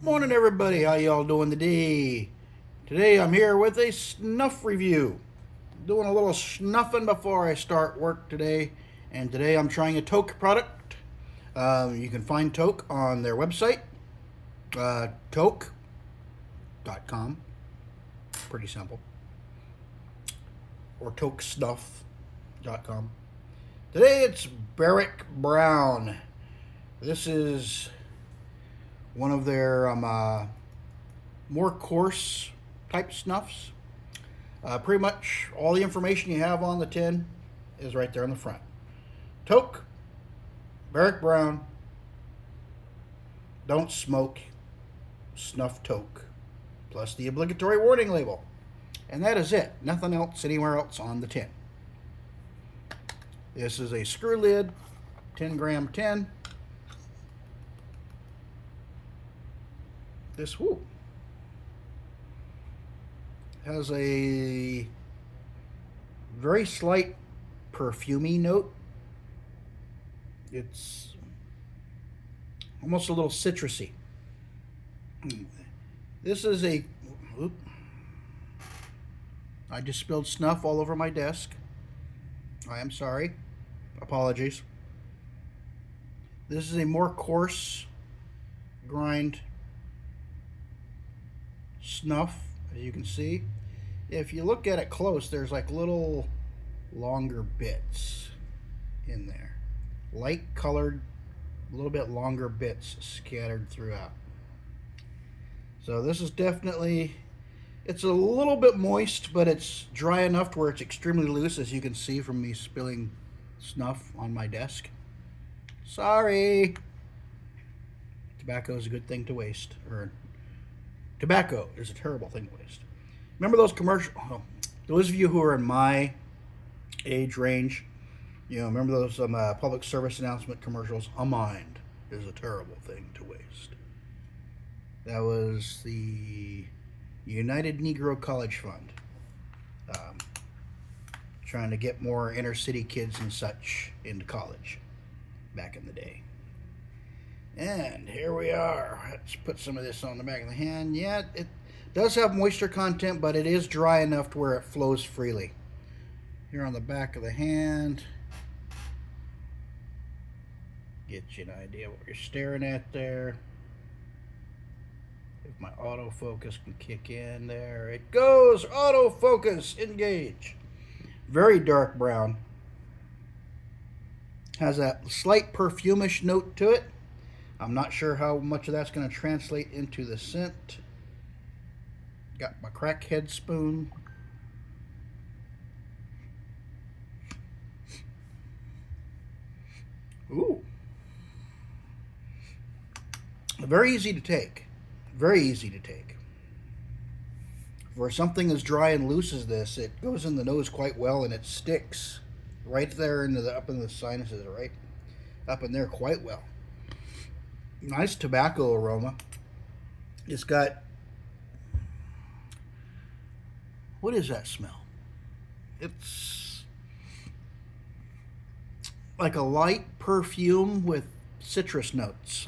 Morning everybody, how y'all doing today? Today I'm here with a snuff review. Doing a little snuffing before I start work today. And today I'm trying a Toque product. You can find Toque on their website, Toque.com. Pretty simple. Or ToqueSnuff.com. Today it's Berwick Brown. This is one of their more coarse type snuffs. Pretty much all the information you have on the tin is right there on the front. Toque, Berwick Brown, don't smoke, snuff Toque, plus the obligatory warning label. And that is it. Nothing else anywhere else on the tin. This is a screw lid, 10-gram tin. This has a very slight perfumey note. It's almost a little citrusy. This is a I just spilled snuff all over my desk. I am sorry. Apologies. This is a more coarse grind snuff, as you can see. If you look at it close, there's like little longer bits in there. Light colored, a little bit longer bits scattered throughout. So this is definitely, it's a little bit moist, but it's dry enough to where it's extremely loose, as you can see from me spilling snuff on my desk. Sorry. Tobacco is a good thing to waste. Tobacco is a terrible thing to waste. Remember those commercials? Oh, those of you who are in my age range, remember those public service announcement commercials? A mind is a terrible thing to waste. That was the United Negro College Fund, trying to get more inner city kids and such into college back in the day. And here we are. Let's put some of this on the back of the hand. Yeah, it does have moisture content, but it is dry enough to where it flows freely. Here on the back of the hand, get you an idea what you're staring at there. If my autofocus can kick in, there it goes. Autofocus, engage. Very dark brown. Has that slight perfumish note to it. I'm not sure how much of that's going to translate into the scent. Got my crackhead spoon. Ooh. Very easy to take. Very easy to take. For something as dry and loose as this, it goes in the nose quite well, and it sticks right there up in the sinuses, right up in there quite well. Nice tobacco aroma. It's got, what is that smell? It's like a light perfume with citrus notes.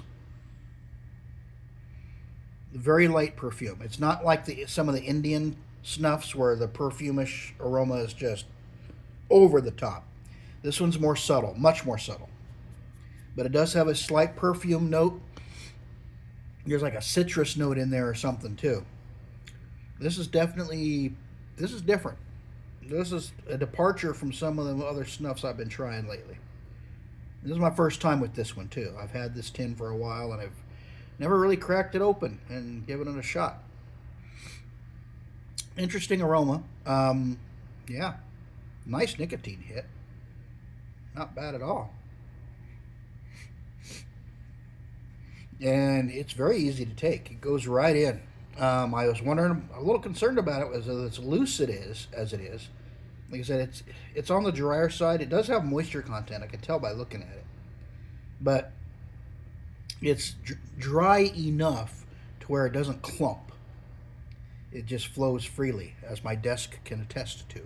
Very light perfume. It's not like some of the Indian snuffs where the perfumish aroma is just over the top. This one's more subtle, much more subtle. But it does have a slight perfume note. There's like a citrus note in there or something too. This is different. This is a departure from some of the other snuffs I've been trying lately. This is my first time with this one too. I've had this tin for a while, and I've never really cracked it open and given it a shot. Interesting aroma. Yeah, nice nicotine hit. Not bad at all. And it's very easy to take. It goes right in. I was wondering, a little concerned about it, was as loose as it is. Like I said, it's on the drier side. It does have moisture content. I can tell by looking at it. But it's dry enough to where it doesn't clump. It just flows freely, as my desk can attest to.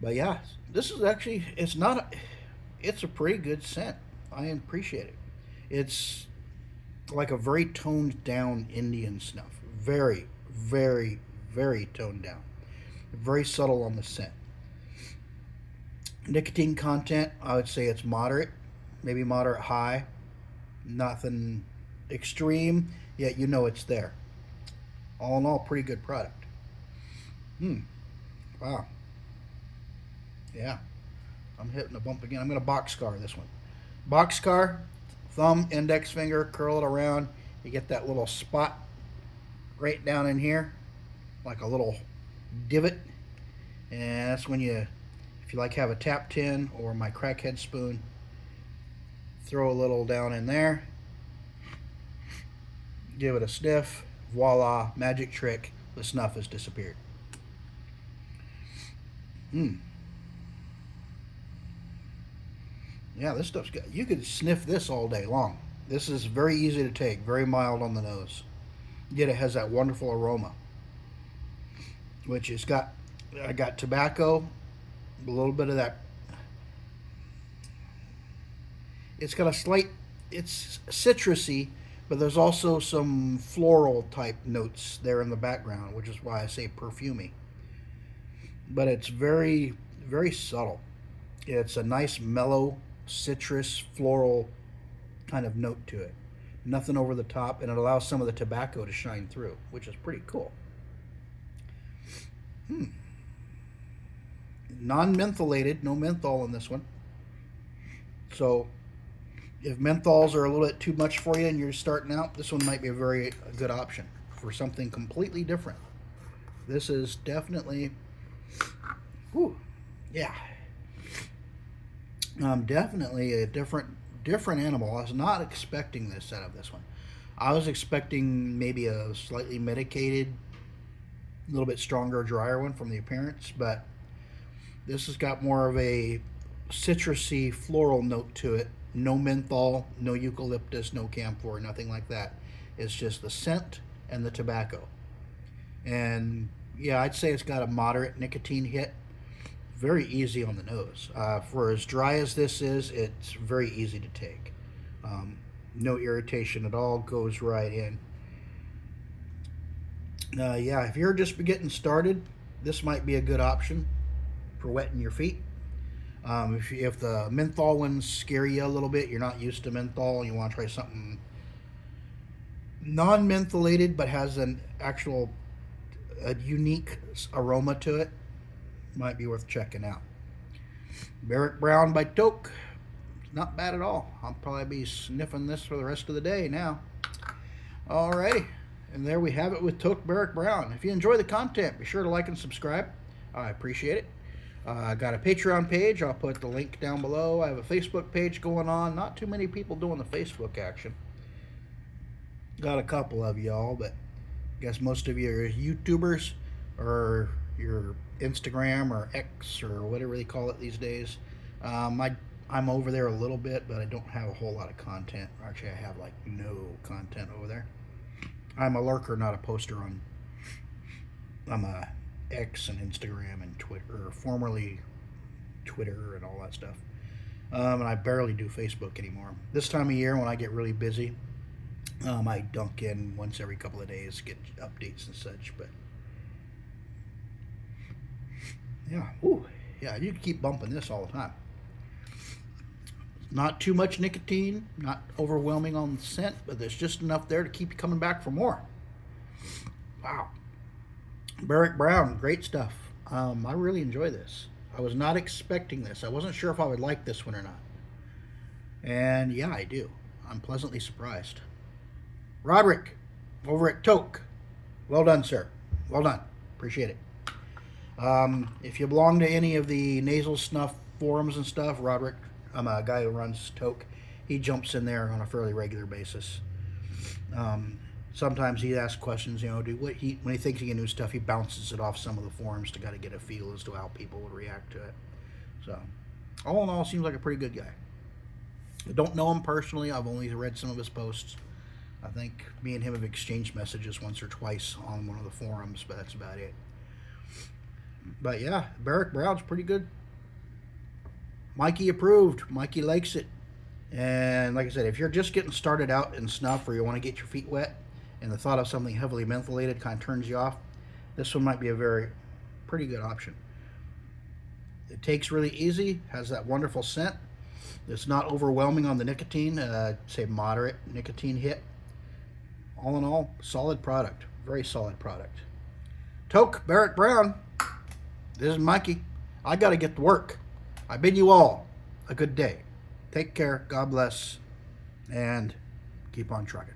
But yeah, this is actually, it's a pretty good scent. I appreciate it. It's like a very toned down Indian snuff. Very, very, very toned down. Very subtle on the scent. Nicotine content, I would say it's moderate, maybe moderate high. Nothing extreme, yet you know it's there. All in all, pretty good product. Wow. Yeah. I'm hitting a bump again. I'm going to boxcar this one. Boxcar, thumb, index finger, curl it around. You get that little spot right down in here, like a little divot. And that's when you, if you like have a tap tin or my crackhead spoon, throw a little down in there. Give it a sniff. Voila, magic trick. The snuff has disappeared. Yeah, this stuff's good. You could sniff this all day long. This is very easy to take, very mild on the nose. Yet it has that wonderful aroma, which has got, I got tobacco, a little bit of that. It's got a slight, it's citrusy, but there's also some floral type notes there in the background, which is why I say perfumey. But it's very, very subtle. It's a nice mellow citrus floral kind of note to it. Nothing over the top, and it allows some of the tobacco to shine through, which is pretty cool. Non-mentholated, no menthol in this one. So if menthols are a little bit too much for you and you're starting out, this one might be a very good option for something completely different. This is definitely, yeah, definitely a different animal. I was not expecting this out of this one. I was expecting maybe a slightly medicated, a little bit stronger, drier one from the appearance, but this has got more of a citrusy floral note to it. No menthol, no eucalyptus, no camphor, nothing like that. It's just the scent and the tobacco. And yeah, I'd say it's got a moderate nicotine hit. Very easy on the nose. For as dry as this is, it's very easy to take. No irritation at all, goes right in. Yeah, if you're just getting started, this might be a good option for wetting your feet. If the menthol ones scare you a little bit, you're not used to menthol, and you want to try something non-mentholated but has an actual unique aroma to it, might be worth checking out. Berwick Brown by Toque. Not bad at all. I'll probably be sniffing this for the rest of the day now. Alrighty, and there we have it with Toque Berwick Brown. If you enjoy the content, be sure to like and subscribe. I appreciate it. I got a Patreon page. I'll put the link down below. I have a Facebook page going on. Not too many people doing the Facebook action. Got a couple of y'all, but I guess most of you are YouTubers or your Instagram or X or whatever they call it these days. I'm over there a little bit, but I don't have a whole lot of content. Actually, I have like no content over there. I'm a lurker, not a poster on. I'm a X and Instagram and Twitter, or formerly Twitter and all that stuff. And I barely do Facebook anymore. This time of year when I get really busy, I dunk in once every couple of days, get updates and such. But yeah, yeah, you can keep bumping this all the time. Not too much nicotine, not overwhelming on the scent, but there's just enough there to keep you coming back for more. Wow. Berwick Brown, great stuff. I really enjoy this. I was not expecting this. I wasn't sure if I would like this one or not. And yeah, I do. I'm pleasantly surprised. Roderick, over at Toque. Well done, sir. Well done. Appreciate it. If you belong to any of the nasal snuff forums and stuff, Roderick, I'm a guy who runs Toque. He jumps in there on a fairly regular basis. Sometimes he asks questions, you know, when he thinks he can do stuff, he bounces it off some of the forums to kind of get a feel as to how people would react to it. So, all in all, seems like a pretty good guy. I don't know him personally. I've only read some of his posts. I think me and him have exchanged messages once or twice on one of the forums, but that's about it. But yeah, Berwick Brown's pretty good. Mikey approved. Mikey likes it. And like I said, if you're just getting started out in snuff or you want to get your feet wet and the thought of something heavily mentholated kind of turns you off, this one might be a pretty good option. It takes really easy, has that wonderful scent. It's not overwhelming on the nicotine, say moderate nicotine hit. All in all, solid product, very solid product. Toque, Barrett Brown, this is Mikey. I got to get to work. I bid you all a good day. Take care, God bless, and keep on trucking.